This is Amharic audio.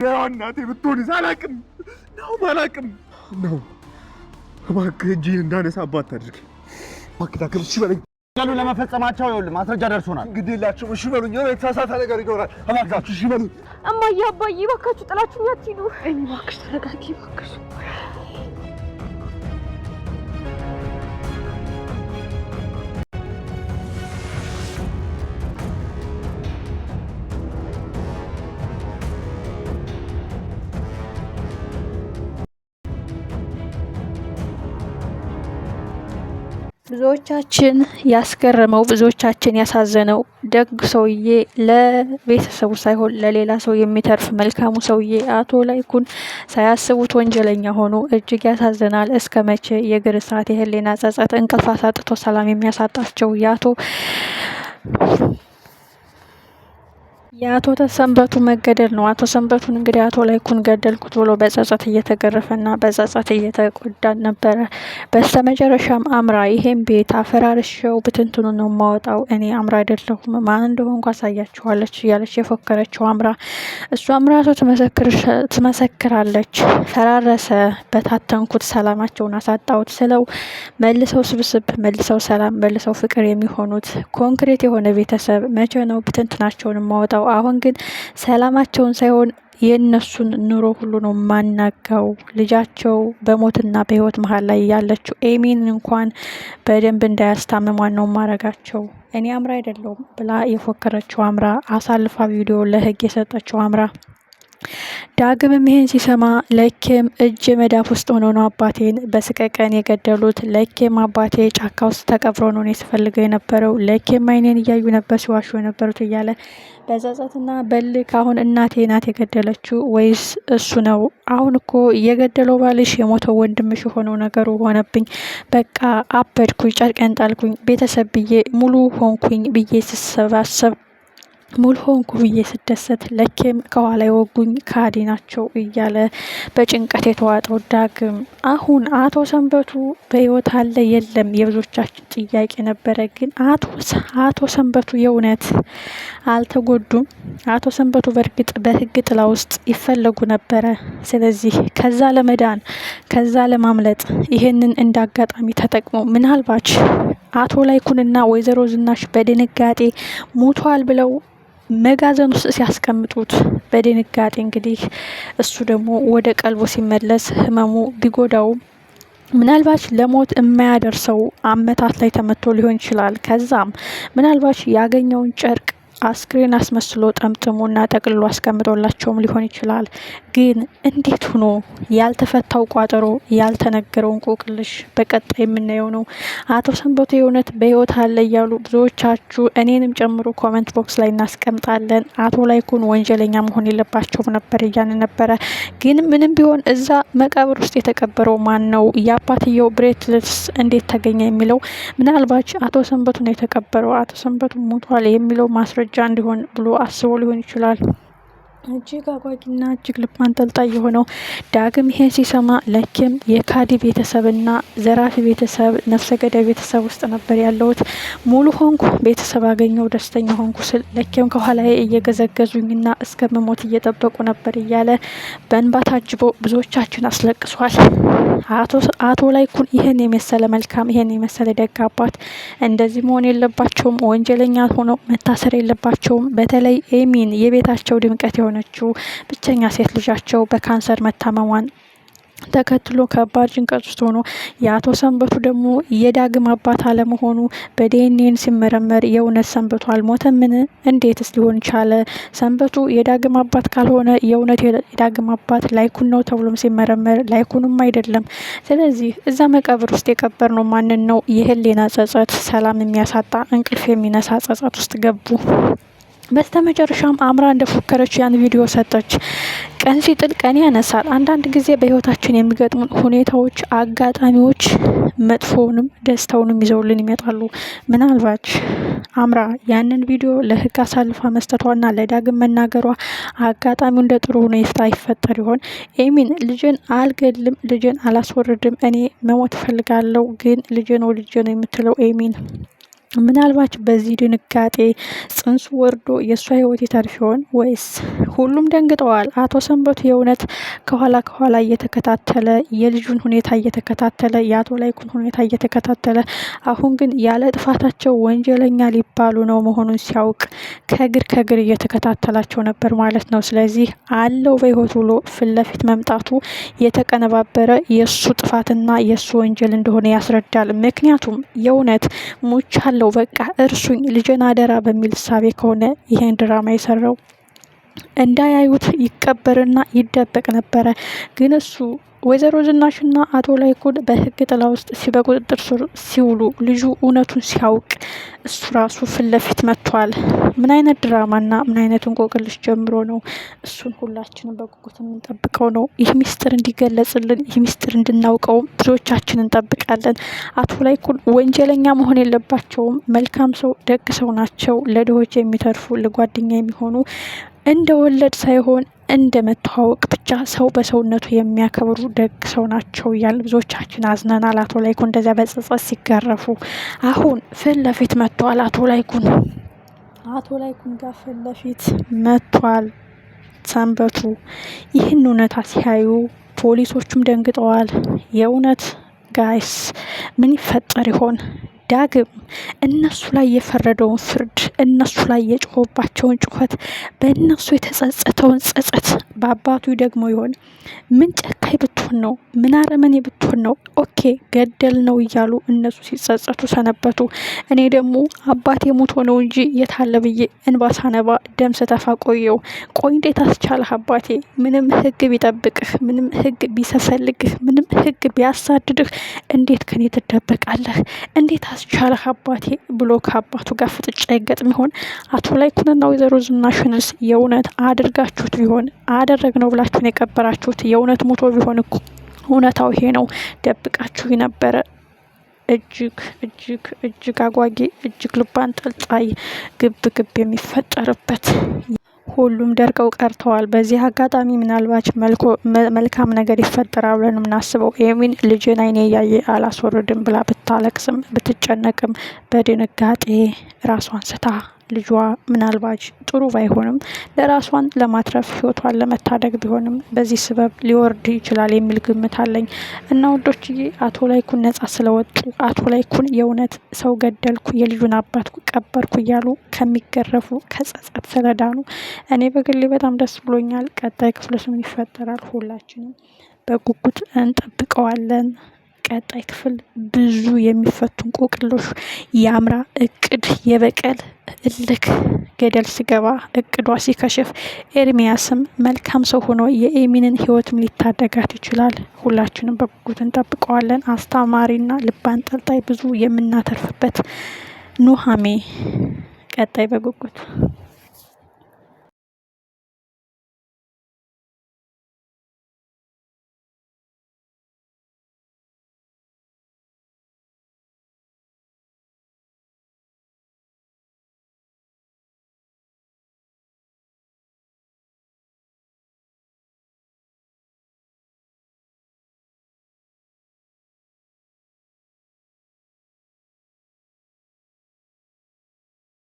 يا እናቴ ብትሆንስ አላቅም ነው እባክህ እጅህን እንዳነሳባት አድርግ እባክህ ታክም እሺ በለኝ ያሉ ለመፈጸማቸው ይኸውልህ ማስረጃ ደርሶናል እንግዲህ የላችሁም እሺ በሉኝ የሆነ የተሳሳተ ነገር ይኖራል እባካችሁ እሺ በሉኝ እማዬ አባዬ እባካችሁ ጥላችሁኝ አትሂዱ እኔ እባክሽ ተረጋጊ እባክሽ ብዙዎቻችን ያስገረመው ብዙዎቻችን ያሳዘነው ደግ ሰውዬ ለቤተሰቡ ሳይሆን ለሌላ ሰው የሚተርፍ መልካሙ ሰውዬ አቶ ላይኩን ሳያስቡት ወንጀለኛ ሆኖ እጅግ ያሳዝናል። እስከ መቼ የእግር እሳት የህሊና ጸጸት እንቅልፍ አሳጥቶ ሰላም የሚያሳጣቸው የአቶ ተሰንበቱ መገደል ነው። አቶ ሰንበቱን እንግዲህ አቶ ላይኩን ገደልኩት ብሎ በጸጸት እየተገረፈና በጸጸት እየተጎዳ ነበረ። በስተመጨረሻም አምራ ይሄን ቤት አፈራርሸው ብትንትኑ ነው ማወጣው እኔ አምራ አይደለሁም ማን እንደሆንኩ አሳያችኋለች እያለች የፎከረችው አምራ እሷም ራሱ ትመሰክራለች። ፈራረሰ፣ በታተንኩት፣ ሰላማቸውን አሳጣሁት ስለው መልሰው ስብስብ፣ መልሰው ሰላም፣ መልሰው ፍቅር የሚሆኑት ኮንክሪት የሆነ ቤተሰብ መቼ ነው ብትንትናቸውን ማወጣው? አሁን ግን ሰላማቸውን ሳይሆን የነሱን ኑሮ ሁሉ ነው ማናጋው። ልጃቸው በሞትና በህይወት መሀል ላይ ያለችው ኤሚን እንኳን በደንብ እንዳያስታምሟን ነው ማረጋቸው። እኔ አምራ አይደለሁም ብላ የፎከረችው አምራ አሳልፋ ቪዲዮ ለህግ የሰጠችው አምራ ዳግምም ይሄን ሲሰማ ለኬም እጅ መዳፍ ውስጥ ሆኖ ነው አባቴን በስቀቀን የገደሉት። ለኬም አባቴ ጫካ ውስጥ ተቀብሮ ነው ሲፈልገው የነበረው። ለኬም አይኔን እያዩ ነበር ሲዋሹ የነበሩት እያለ በጸጸትና በልክ አሁን እናቴ ናት የገደለችው ወይስ እሱ ነው? አሁን እኮ የገደለው ባልሽ የሞተው ወንድምሽ የሆነው ነገሩ ሆነብኝ። በቃ አበድኩኝ፣ ጨርቄን ጣልኩኝ፣ ቤተሰብ ብዬ ሙሉ ሆንኩኝ ብዬ ስሰባሰብ ሙሉ ሆንኩ ብዬ ስደሰት ለኬም ከኋላ የወጉኝ ካዲ ናቸው እያለ በጭንቀት የተዋጠው ዳግም አሁን አቶ ሰንበቱ በህይወት አለ የለም የብዙዎቻችን ጥያቄ ነበረ። ግን አቶ ሰንበቱ የእውነት አልተጎዱም። አቶ ሰንበቱ በእርግጥ በህግ ጥላ ውስጥ ይፈለጉ ነበረ። ስለዚህ ከዛ ለመዳን ከዛ ለማምለጥ ይሄንን እንዳጋጣሚ ተጠቅሞ ምናልባች አቶ ላይኩንና ወይዘሮ ዝናሽ በድንጋጤ ሞቷል ብለው መጋዘን ውስጥ ሲያስቀምጡት በድንጋጤ እንግዲህ እሱ ደግሞ ወደ ቀልቡ ሲመለስ ህመሙ ቢጎዳውም ምናልባች ለሞት የማያደርሰው አመታት ላይ ተመቶ ሊሆን ይችላል። ከዛም ምናልባች ያገኘውን ጨርቅ አስክሬን አስመስሎ ጠምጥሞና ጠቅልሎ አስቀምጦላቸውም ሊሆን ይችላል። ግን እንዴት ሆኖ ያልተፈታው ቋጠሮ ያልተነገረው እንቆቅልሽ በቀጣይ የምናየው ነው። አቶ ሰንበቱ የእውነት በህይወት አለ እያሉ ብዙዎቻችሁ እኔንም ጨምሮ ኮመንት ቦክስ ላይ እናስቀምጣለን። አቶ ላይኩን ወንጀለኛ መሆን የለባቸውም ነበር እያን ነበረ። ግን ምንም ቢሆን እዛ መቃብር ውስጥ የተቀበረው ማን ነው? የአባትየው ብሬትልስ እንዴት ተገኘ የሚለው ምናልባች አቶ ሰንበቱ ነው የተቀበረው፣ አቶ ሰንበቱ ሞቷል የሚለው ማስረጃ እንዲሆን ብሎ አስቦ ሊሆን ይችላል። እጅግ አጓጊና እጅግ ልብ አንጠልጣይ የሆነው ዳግም ይሄን ሲሰማ ለኬም የካዲ ቤተሰብና ዘራፊ ቤተሰብ ነፍሰ ገዳይ ቤተሰብ ውስጥ ነበር ያለሁት፣ ሙሉ ሆንኩ፣ ቤተሰብ አገኘው፣ ደስተኛ ሆንኩ ስል ለኬም ከኋላ እየገዘገዙኝና እስከመሞት እየጠበቁ ነበር እያለ በእንባ ታጅቦ ብዙዎቻችን አስለቅሷል። አቶ ላይኩን ይህን የመሰለ መልካም ይህን የመሰለ ደግ አባት እንደዚህ መሆን የለባቸውም። ወንጀለኛ ሆነው መታሰር የለባቸውም። በተለይ ኤሚን የቤታቸው ድምቀት የሆነችው ብቸኛ ሴት ልጃቸው በካንሰር መታመሟን ተከትሎ ከባድ ጭንቀት ውስጥ ሆኖ የአቶ ሰንበቱ ደግሞ የዳግም አባት አለመሆኑ በዲኤንኤ ሲመረመር የእውነት ሰንበቱ አልሞተምን? እንዴትስ ሊሆን ቻለ? ሰንበቱ የዳግም አባት ካልሆነ የእውነት የዳግም አባት ላይኩን ነው ተብሎም ሲመረመር ላይኩንም አይደለም። ስለዚህ እዛ መቃብር ውስጥ የቀበር ነው ማንን ነው? የህሊና ጸጸት፣ ሰላም የሚያሳጣ እንቅልፍ የሚነሳ ጸጸት ውስጥ ገቡ። በስተመጨረሻም አምራ እንደፎከረች ያን ቪዲዮ ሰጠች። ቀን ሲጥል ቀን ያነሳል። አንዳንድ ጊዜ በህይወታችን የሚገጥሙን ሁኔታዎች፣ አጋጣሚዎች መጥፎውንም ደስታውንም ይዘውልን ይመጣሉ። ምናልባት አምራ ያንን ቪዲዮ ለህግ አሳልፋ መስጠቷና ለዳግም መናገሯ አጋጣሚው እንደ ጥሩ ሁኔታ ይፈጠር ይሆን? ኤሚን ልጅን አልገልም፣ ልጅን አላስወርድም፣ እኔ መሞት እፈልጋለሁ፣ ግን ልጅን ወልጄ ነው የምትለው ኤሚን ምናልባት በዚህ ድንጋጤ ጽንሱ ወርዶ የእሷ ህይወት ይተርፍ ይሆን ወይስ? ሁሉም ደንግጠዋል። አቶ ሰንበቱ የእውነት ከኋላ እየተከታተለ የልጁን ሁኔታ እየተከታተለ የአቶ ላይኩን ሁኔታ እየተከታተለ አሁን ግን ያለ ጥፋታቸው ወንጀለኛ ሊባሉ ነው መሆኑን ሲያውቅ ከእግር እየተከታተላቸው ነበር ማለት ነው። ስለዚህ አለው በህይወት ብሎ ፊት ለፊት መምጣቱ የተቀነባበረ የእሱ ጥፋትና የእሱ ወንጀል እንደሆነ ያስረዳል። ምክንያቱም የእውነት ሙቻ ለው በቃ እርሱኝ ልጅን አደራ በሚል እሳቤ ከሆነ ይሄን ድራማ የሰራው እንዳያዩት ይቀበርና ይደበቅ ነበረ። ግን እሱ ወይዘሮ ዝናሽና አቶ ላይኩን በህግ ጥላ ውስጥ በቁጥጥር ስር ሲውሉ ልጁ እውነቱን ሲያውቅ እሱ ራሱ ፊት ለፊት መጥቷል። ምን አይነት ድራማና ምን አይነት እንቆቅልሽ ጀምሮ ነው? እሱን ሁላችንም በጉጉት የምንጠብቀው ነው። ይህ ሚስጥር እንዲገለጽልን፣ ይህ ሚስጥር እንድናውቀው ብዙዎቻችን እንጠብቃለን። አቶ ላይኩን ወንጀለኛ መሆን የለባቸውም። መልካም ሰው፣ ደግ ሰው ናቸው። ለድሆች የሚተርፉ ለጓደኛ የሚሆኑ እንደ ወለድ ሳይሆን እንደ መተዋወቅ ብቻ ሰው በሰውነቱ የሚያከብሩ ደግ ሰው ናቸው እያል ብዙዎቻችን አዝነናል። አቶ ላይኩን እንደዚያ በጸጸት ሲገረፉ አሁን ፊት ለፊት መጥቷል። አቶ ላይኩን ጋር ፊት ለፊት መጥቷል ሰንበቱ። ይህን እውነታ ሲያዩ ፖሊሶቹም ደንግጠዋል። የእውነት ጋይስ ምን ይፈጠር ይሆን? ዳግም እነሱ ላይ የፈረደውን ፍርድ፣ እነሱ ላይ የጮኸባቸውን ጩኸት፣ በእነሱ የተጸጸተውን ጸጸት በአባቱ ደግሞ ይሆን? ምን ጨካኝ ብትሆን ነው? ምን አረመኔ ብትሆን ነው? ኦኬ ገደል ነው እያሉ እነሱ ሲጸጸቱ ሰነበቱ። እኔ ደግሞ አባቴ ሞቶ ነው እንጂ የታለ ብዬ እንባ ሳነባ ደም ስተፋ ቆየው። ቆይ እንዴት አስቻለህ አባቴ? ምንም ህግ ቢጠብቅህ፣ ምንም ህግ ቢሰፈልግህ፣ ምንም ህግ ቢያሳድድህ እንዴት ከኔ ትደበቃለህ? እንዴት አስቻለህ አባቴ ብሎ ከአባቱ ጋር ፍጥጫ ይገጥም ይሆን? አቶ ላይኩንና ወይዘሮ ዝናሽንስ የእውነት አድርጋችሁት ቢሆን አደረግ ነው ብላችሁን የቀበራችሁት የእውነት ሞቶ ቢሆን እኮ እውነታው ይሄ ነው። ደብቃችሁ ነበረ። እጅግ አጓጊ፣ እጅግ ልብ አንጠልጣይ ግብ የሚፈጠርበት ሁሉም ደርቀው ቀርተዋል። በዚህ አጋጣሚ ምናልባት መልካም ነገር ይፈጠራል ብለን የምናስበው ኤሚን ልጅን አይኔ እያየ አላስወርድም ብላ ብታለቅስም ብትጨነቅም በድንጋጤ ራሷን ስታ ልጇ ምናልባት ጥሩ ባይሆንም ለራሷን ለማትረፍ ህይወቷን ለመታደግ ቢሆንም በዚህ ስበብ ሊወርድ ይችላል የሚል ግምት አለኝ። እና ወዶችዬ አቶ ላይኩን ነጻ ስለወጡ አቶ ላይኩን የእውነት ሰው ገደልኩ የልጁን አባት ቀበርኩ እያሉ ከሚገረፉ ከጸጸት ስለዳኑ እኔ በግሌ በጣም ደስ ብሎኛል። ቀጣይ ክፍልስ ምን ይፈጠራል? ሁላችንም በጉጉት እንጠብቀዋለን። ቀጣይ ክፍል ብዙ የሚፈቱ እንቆቅልሽ፣ የአምራ እቅድ፣ የበቀል እልክ ገደል ሲገባ እቅዷ ሲከሽፍ ኤርሚያስም መልካም ሰው ሆኖ የኤሚንን ህይወትም ሊታደጋት ይችላል። ሁላችንም በጉጉት እንጠብቀዋለን። አስተማሪና ልብ አንጠልጣይ ብዙ የምናተርፍበት ኑሃሜ ቀጣይ በጉጉት